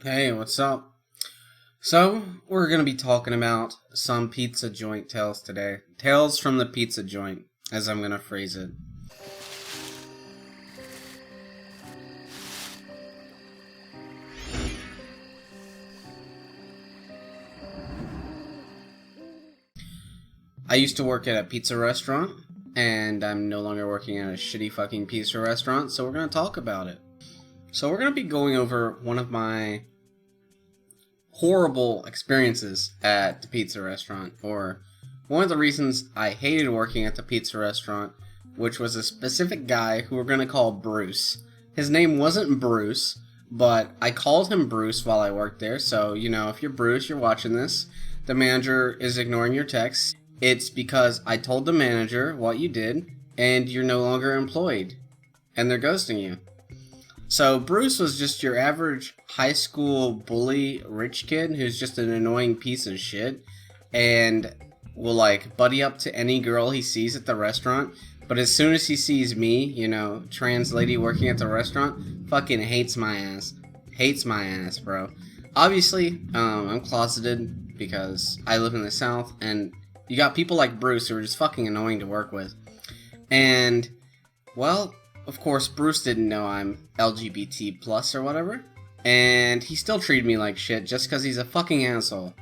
Hey, what's up? So, we're going to be talking about some pizza joint tales today. Tales from the pizza joint, as I'm going to phrase it. I used to work at a pizza restaurant, and I'm no longer working at a shitty fucking pizza restaurant, so we're going to talk about it. So, we're going to be going over one of my horrible experiences at the pizza restaurant, or one of the reasons I hated working at the pizza restaurant, which was a specific guy who we're going to call Bruce. His name wasn't Bruce, but I called him Bruce while I worked there, so, if you're Bruce, you're watching this, the manager is ignoring your texts. It's because I told the manager what you did, and you're no longer employed, and they're ghosting you. So Bruce was just your average high school bully rich kid who's just an annoying piece of shit and will buddy up to any girl he sees at the restaurant. But as soon as he sees me, trans lady working at the restaurant, fucking hates my ass. Hates my ass, bro. Obviously, I'm closeted because I live in the South, and you got people like Bruce who are just fucking annoying to work with. And, well, of course, Bruce didn't know I'm LGBT plus or whatever, and he still treated me like shit just because he's a fucking asshole.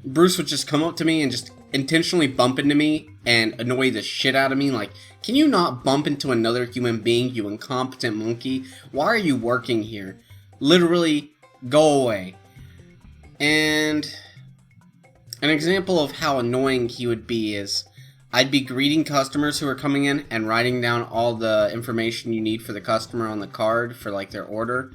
Bruce would just come up to me and just intentionally bump into me and annoy the shit out of me, like, can you not bump into another human being, you incompetent monkey? Why are you working here? Literally, go away. And an example of how annoying he would be is I'd be greeting customers who are coming in and writing down all the information you need for the customer on the card for their order,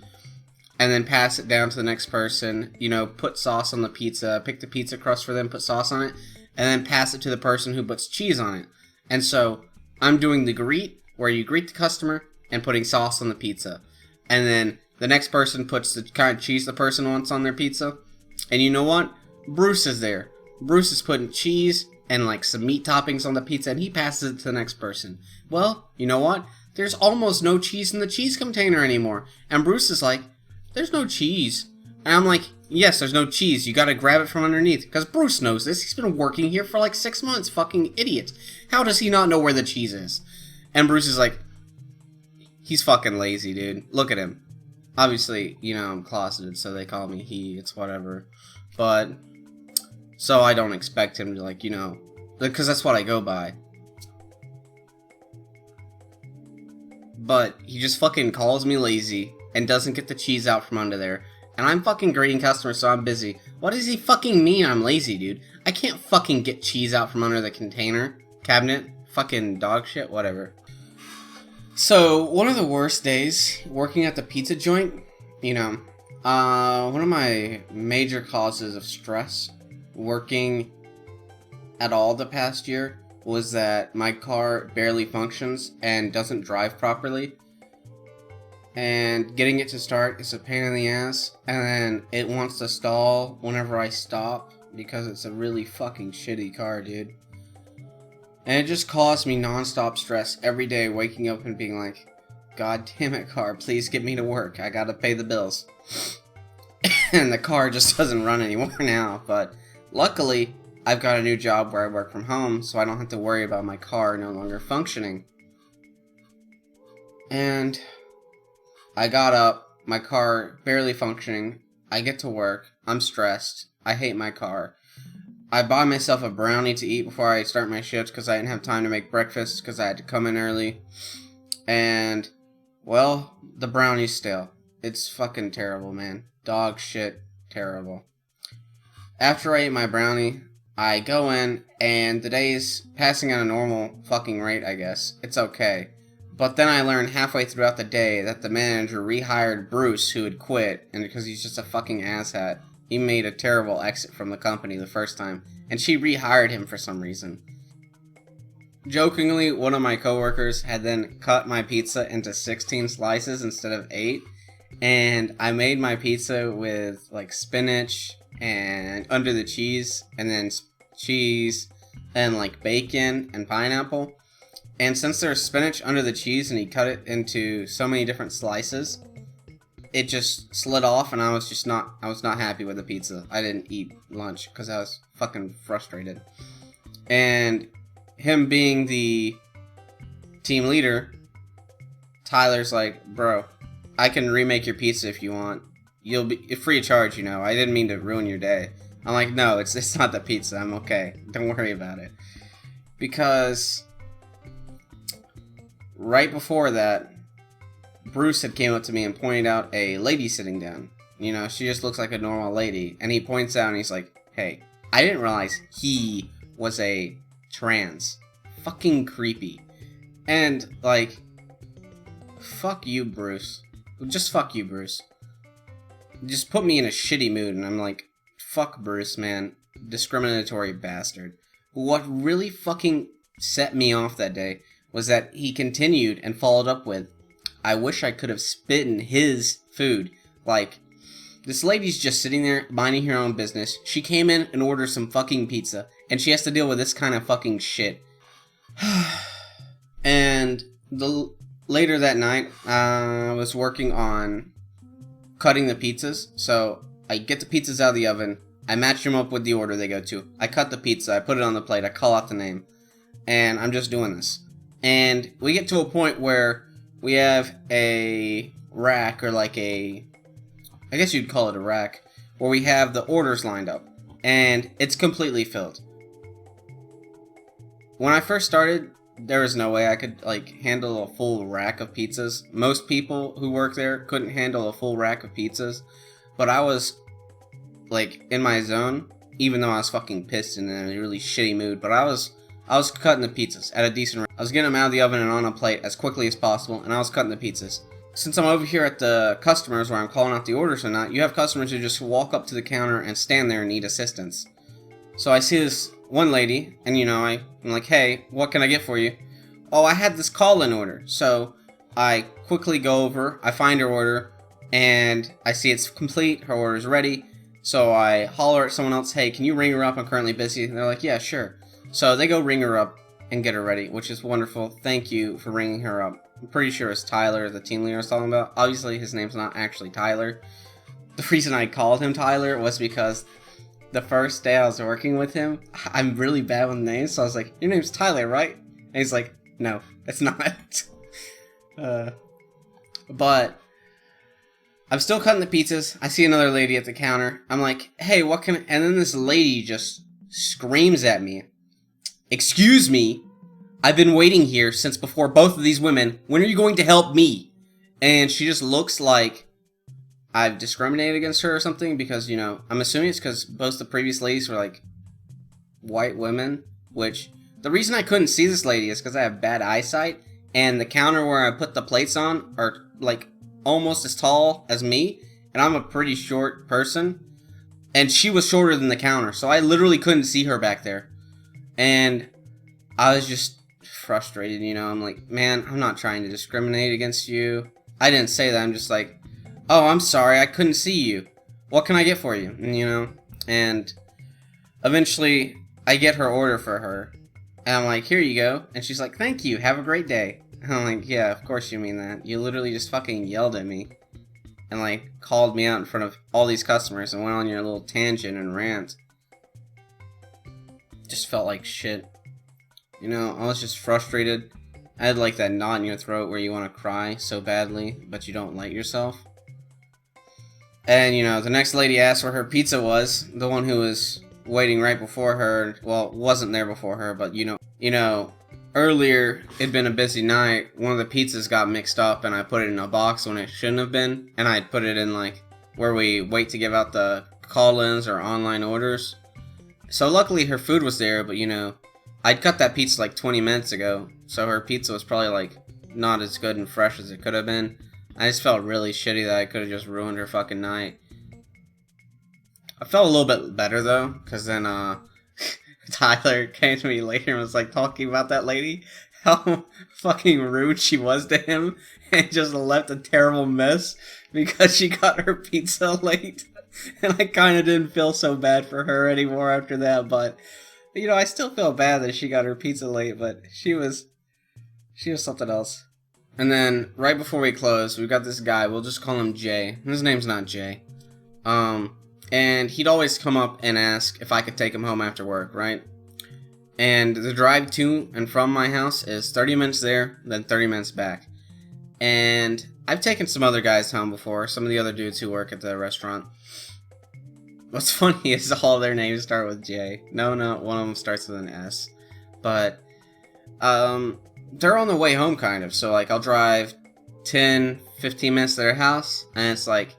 and then pass it down to the next person, put sauce on the pizza, pick the pizza crust for them, put sauce on it, and then pass it to the person who puts cheese on it. And so I'm doing the greet, where you greet the customer and putting sauce on the pizza. And then the next person puts the kind of cheese the person wants on their pizza. And you know what? Bruce is there. Bruce is putting cheese and some meat toppings on the pizza, and he passes it to the next person. Well, you know what? There's almost no cheese in the cheese container anymore. And Bruce is like, there's no cheese. And I'm like, yes, there's no cheese. You gotta grab it from underneath. Because Bruce knows this. He's been working here for 6 months. Fucking idiot. How does he not know where the cheese is? And Bruce is like, he's fucking lazy, dude. Look at him. Obviously, I'm closeted, so they call me he. It's whatever. But so I don't expect him to, because that's what I go by. But he just fucking calls me lazy and doesn't get the cheese out from under there. And I'm fucking greeting customers, so I'm busy. What does he fucking mean I'm lazy, dude? I can't fucking get cheese out from under the container, cabinet, fucking dog shit, whatever. So, one of the worst days working at the pizza joint, one of my major causes of stress working at all the past year was that my car barely functions and doesn't drive properly, and getting it to start is a pain in the ass, and then it wants to stall whenever I stop because it's a really fucking shitty car, dude. And it just caused me non-stop stress every day, waking up and being like, god damn it, car, please get me to work, I gotta pay the bills. And the car just doesn't run anymore now, but luckily, I've got a new job where I work from home, so I don't have to worry about my car no longer functioning. And I got up, my car barely functioning, I get to work, I'm stressed, I hate my car. I buy myself a brownie to eat before I start my shift because I didn't have time to make breakfast because I had to come in early. And, well, the brownie's stale. It's fucking terrible, man. Dog shit terrible. After I eat my brownie, I go in, and the day's passing at a normal fucking rate, I guess. It's okay. But then I learned halfway throughout the day that the manager rehired Bruce, who had quit, and because he's just a fucking asshat, he made a terrible exit from the company the first time, and she rehired him for some reason. Jokingly, one of my coworkers had then cut my pizza into 16 slices instead of 8, and I made my pizza with spinach and under the cheese, and then cheese and bacon and pineapple. And since there's spinach under the cheese and he cut it into so many different slices, it just slid off, and I was not happy with the pizza. I didn't eat lunch because I was fucking frustrated. And him being the team leader, Tyler's like, bro, I can remake your pizza if you want. You'll be free of charge, you know. I didn't mean to ruin your day. I'm like, no, it's not the pizza. I'm okay. Don't worry about it. Because right before that, Bruce had came up to me and pointed out a lady sitting down. You know, she just looks like a normal lady. And he points out and he's like, hey, I didn't realize he was a trans. Fucking creepy. And, like, fuck you, Bruce. Just fuck you, Bruce. Just put me in a shitty mood, and I'm like, fuck Bruce, man. Discriminatory bastard. What really fucking set me off that day was that he continued and followed up with, I wish I could have spit in his food. Like, this lady's just sitting there minding her own business. She came in and ordered some fucking pizza, and she has to deal with this kind of fucking shit. And later that night, I was working on cutting the pizzas. So I get the pizzas out of the oven. I match them up with the order they go to. I cut the pizza. I put it on the plate. I call out the name. And I'm just doing this. And we get to a point where we have a rack, or like I guess you'd call it a rack, where we have the orders lined up. And it's completely filled. When I first started, there was no way I could, like, handle a full rack of pizzas. Most people who work there couldn't handle a full rack of pizzas. But I was, like, in my zone, even though I was fucking pissed and in a really shitty mood. But I was cutting the pizzas at a decent rate. I was getting them out of the oven and on a plate as quickly as possible, and I was cutting the pizzas. Since I'm over here at the customers where I'm calling out the orders or not, you have customers who just walk up to the counter and stand there and need assistance. So I see this one lady, and you know, I'm like, hey, what can I get for you? Oh, I had this call-in order. So I quickly go over, I find her order, and I see it's complete, her order's ready. So I holler at someone else, hey, can you ring her up? I'm currently busy. And they're like, yeah, sure. So they go ring her up and get her ready, which is wonderful. Thank you for ringing her up. I'm pretty sure it's Tyler, the team leader I was talking about. Obviously, his name's not actually Tyler. The reason I called him Tyler was because the first day I was working with him, I'm really bad with names, so I was like, your name's Tyler, right? And he's like, no, it's not. But I'm still cutting the pizzas. I see another lady at the counter. I'm like, hey, what can... And then this lady just screams at me. Excuse me, I've been waiting here since before both of these women. When are you going to help me? And she just looks like I've discriminated against her or something, because, you know, I'm assuming it's because both the previous ladies were, like, white women, which, the reason I couldn't see this lady is because I have bad eyesight, and the counter where I put the plates on are, like, almost as tall as me, and I'm a pretty short person, and she was shorter than the counter, so I literally couldn't see her back there, and I was just frustrated, you know. I'm like, man, I'm not trying to discriminate against you. I didn't say that. I'm just like, oh, I'm sorry, I couldn't see you. What can I get for you? And, you know, and eventually I get her order for her. And I'm like, here you go. And she's like, thank you, have a great day. And I'm like, yeah, of course you mean that. You literally just fucking yelled at me. And, like, called me out in front of all these customers and went on your little tangent and rant. Just felt like shit. You know, I was just frustrated. I had, like, that knot in your throat where you want to cry so badly, but you don't let yourself. And, you know, the next lady asked where her pizza was. The one who was waiting right before her, well, wasn't there before her, but, you know, earlier, it'd been a busy night. One of the pizzas got mixed up, and I put it in a box when it shouldn't have been. And I'd put it in, like, where we wait to give out the call-ins or online orders. So luckily, her food was there, but, you know, I'd cut that pizza, like, 20 minutes ago. So her pizza was probably, like, not as good and fresh as it could have been. I just felt really shitty that I could have just ruined her fucking night. I felt a little bit better, though, because then, Tyler came to me later and was, like, talking about that lady, how fucking rude she was to him, and just left a terrible mess because she got her pizza late. And I kind of didn't feel so bad for her anymore after that, but, you know, I still feel bad that she got her pizza late, but she was something else. And then right before we close, we've got this guy. We'll just call him Jay. His name's not Jay. And he'd always come up and ask if I could take him home after work, right? And the drive to and from my house is 30 minutes there, then 30 minutes back. And I've taken some other guys home before, some of the other dudes who work at the restaurant. What's funny is all their names start with J. No, one of them starts with an S. But, they're on the way home, kind of. So, like, I'll drive 10, 15 minutes to their house, and it's like,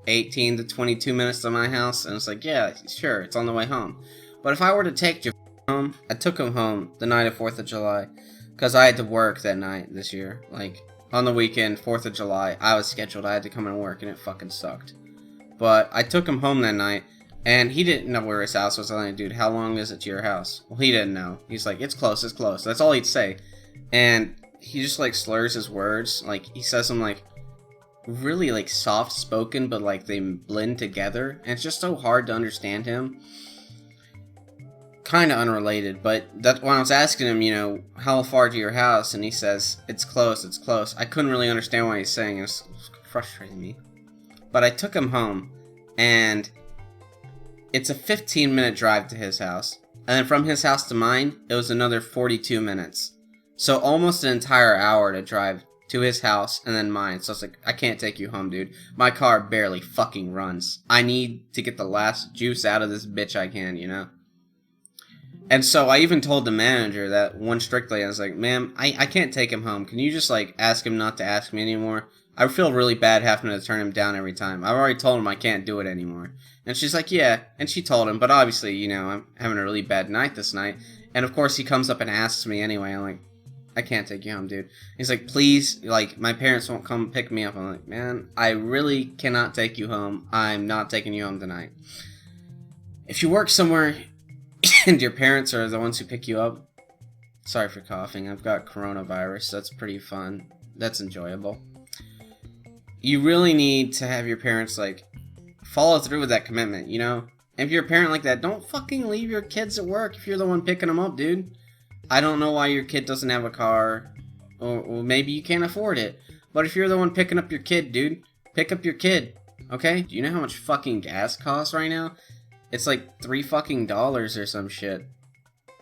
18 to 22 minutes to my house, and it's like, yeah, sure, it's on the way home. But if I were to take Jeff home, I took him home the night of 4th of July, because I had to work that night this year. Like, on the weekend, 4th of July, I was scheduled, I had to come and work, and it fucking sucked. But I took him home that night, and he didn't know where his house was. I was like, dude, how long is it to your house? Well, he didn't know. He's like, it's close, it's close. That's all he'd say. And he just, like, slurs his words. Like, he says them, like, really, like, soft-spoken, but, like, they blend together. And it's just so hard to understand him. Kind of unrelated, but that when I was asking him, how far to your house, and he says, it's close, it's close. I couldn't really understand what he's saying. It was frustrating me. But I took him home, and it's a 15-minute drive to his house. And then from his house to mine, it was another 42 minutes. So almost an entire hour to drive to his house and then mine. So it's like, I can't take you home, dude. My car barely fucking runs. I need to get the last juice out of this bitch I can, And so I even told the manager that one strictly, I was like, ma'am, I can't take him home. Can you just, like, ask him not to ask me anymore? I feel really bad having to turn him down every time. I've already told him I can't do it anymore. And she's like, yeah. And she told him, but obviously, I'm having a really bad night this night. And of course he comes up and asks me anyway. I'm like, I can't take you home, dude. He's like, please, like, my parents won't come pick me up. I'm like, man, I really cannot take you home. I'm not taking you home tonight. If you work somewhere and your parents are the ones who pick you up, sorry for coughing. I've got coronavirus. That's pretty fun. That's enjoyable. You really need to have your parents, like, follow through with that commitment, If you're a parent like that, don't fucking leave your kids at work if you're the one picking them up, dude. I don't know why your kid doesn't have a car, or maybe you can't afford it. But if you're the one picking up your kid, dude, pick up your kid, okay? Do you know how much fucking gas costs right now? It's like $3 fucking or some shit.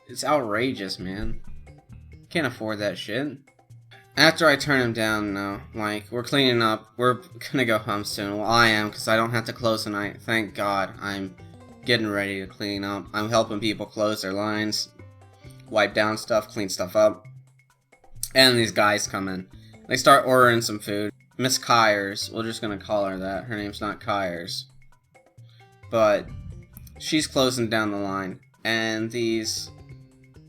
It's outrageous, man. Can't afford that shit. After I turn him down, though, like, we're cleaning up. We're gonna go home soon. Well, I am, because I don't have to close tonight. Thank God. I'm getting ready to clean up. I'm helping people close their lines, wipe down stuff, clean stuff up. And these guys come in. They start ordering some food. Miss Kyers, we're just gonna call her that. Her name's not Kyers. But she's closing down the line. And these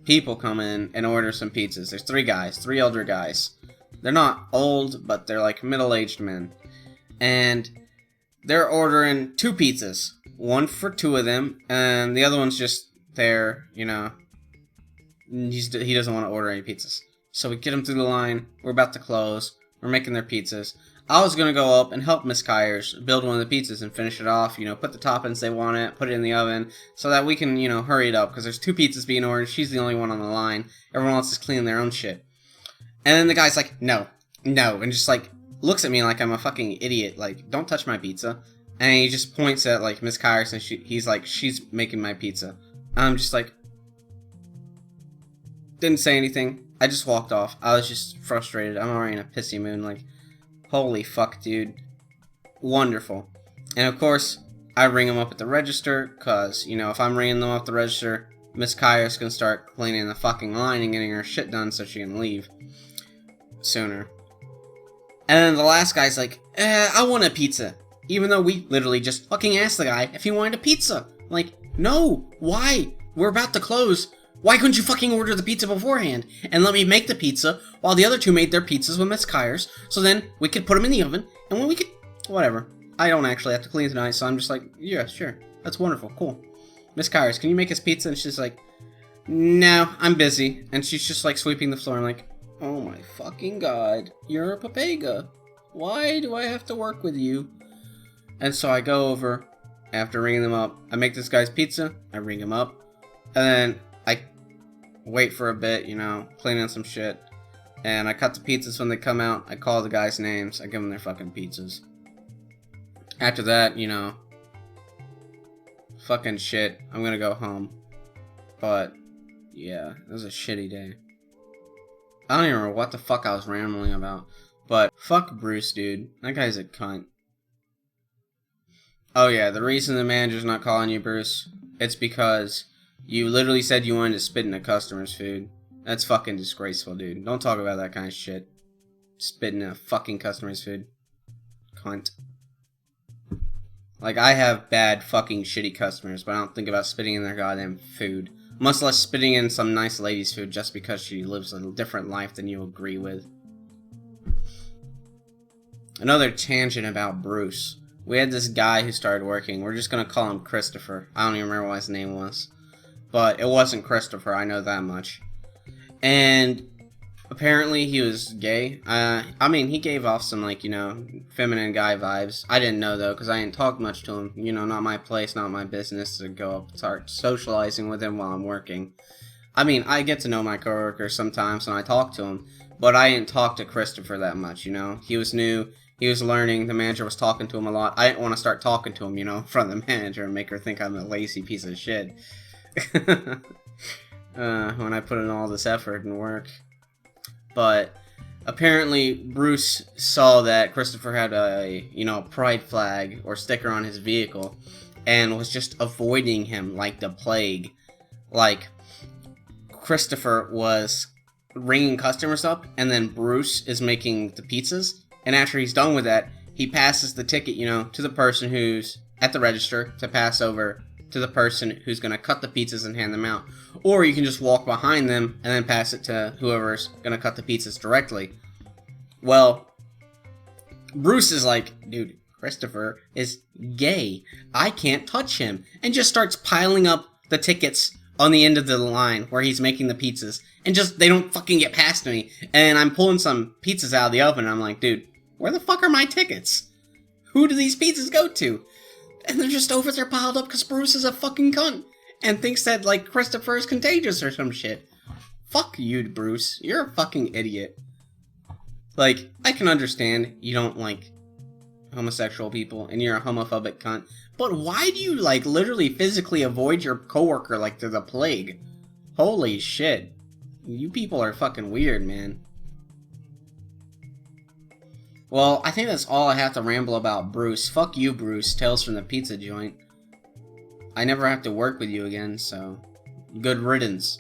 people come in and order some pizzas. There's 3 guys, 3 elder guys. They're not old, but they're like middle-aged men. And they're ordering 2 pizzas. One for 2 of them, and the other one's just there, he doesn't want to order any pizzas. So we get him through the line, we're about to close, we're making their pizzas. I was going to go up and help Miss Kyers build one of the pizzas and finish it off, put the toppings they want it, put it in the oven, so that we can, hurry it up, because there's 2 pizzas being ordered, she's the only one on the line, everyone else is cleaning their own shit. And then the guy's like, no, and just, like, looks at me like I'm a fucking idiot, like, don't touch my pizza. And he just points at, like, Miss Kyers, and he's like, she's making my pizza. I'm just like, didn't say anything, I just walked off. I was just frustrated, I'm already in a pissy mood, like, holy fuck, dude. Wonderful. And of course, I ring them up at the register, because, if I'm ringing them up the register, Miss Kyers can start cleaning the fucking line and getting her shit done so she can leave sooner. And then the last guy's like, I want a pizza. Even though we literally just fucking asked the guy if he wanted a pizza. Like, no, why? We're about to close. Why couldn't you fucking order the pizza beforehand? And let me make the pizza while the other 2 made their pizzas with Miss Kyers. So then we could put them in the oven, and when we could... Whatever. I don't actually have to clean tonight, so I'm just like, yeah, sure. That's wonderful, cool. Miss Kyers, can you make us pizza? And she's like, no, I'm busy. And she's just like sweeping the floor. I'm like, oh my fucking god, you're a papega. Why do I have to work with you? And so I go over, after ringing them up, I make this guy's pizza, I ring him up, and then I wait for a bit, cleaning some shit, And I cut the pizzas when they come out. I call the guys' names. I give them their fucking pizzas. After that, you know, fucking shit. I'm gonna go home. But, yeah, it was a shitty day. I don't even remember what the fuck I was rambling about. But, fuck Bruce, dude. That guy's a cunt. Oh yeah, the reason the manager's not calling you, Bruce, it's because you literally said you wanted to spit in a customer's food. That's fucking disgraceful, dude. Don't talk about that kind of shit. Spitting in a fucking customer's food. Cunt. Like, I have bad fucking shitty customers, but I don't think about spitting in their goddamn food. Much less spitting in some nice lady's food just because she lives a different life than you agree with. Another tangent about Bruce. We had this guy who started working. We're just gonna call him Christopher. I don't even remember what his name was. But it wasn't Christopher, I know that much. And apparently he was gay. I mean, he gave off some, like, you know, feminine guy vibes. I didn't know, though, because I didn't talk much to him. You know, not my place, not my business to go up and start socializing with him while I'm working. I mean, I get to know my coworkers sometimes when I talk to him, but I didn't talk to Christopher that much, you know? He was new, he was learning, the manager was talking to him a lot. I didn't want to start talking to him, you know, in front of the manager and make her think I'm a lazy piece of shit. When I put in all this effort and work. But apparently Bruce saw that Christopher had a, you know, pride flag or sticker on his vehicle and was just avoiding him like the plague. Like, Christopher was ringing customers up and then Bruce is making the pizzas, and after he's done with that, he passes the ticket, you know, to the person who's at the register to pass over to the person who's going to cut the pizzas and hand them out. Or you can just walk behind them and then pass it to whoever's going to cut the pizzas directly. Well, Bruce is like, dude, Christopher is gay. I can't touch him. And just starts piling up the tickets on the end of the line where he's making the pizzas. And just, they don't fucking get past me. And I'm pulling some pizzas out of the oven and I'm like, dude, where the fuck are my tickets? Who do these pizzas go to? And they're just over there piled up because Bruce is a fucking cunt and thinks that, like, Christopher is contagious or some shit. Fuck you, Bruce. You're a fucking idiot. Like, I can understand you don't like homosexual people and you're a homophobic cunt, but why do you, like, literally physically avoid your coworker like they're the plague? Holy shit. You people are fucking weird, man. Well, I think that's all I have to ramble about Bruce. Fuck you, Bruce. Tales from the Pizza Joint. I never have to work with you again, so good riddance.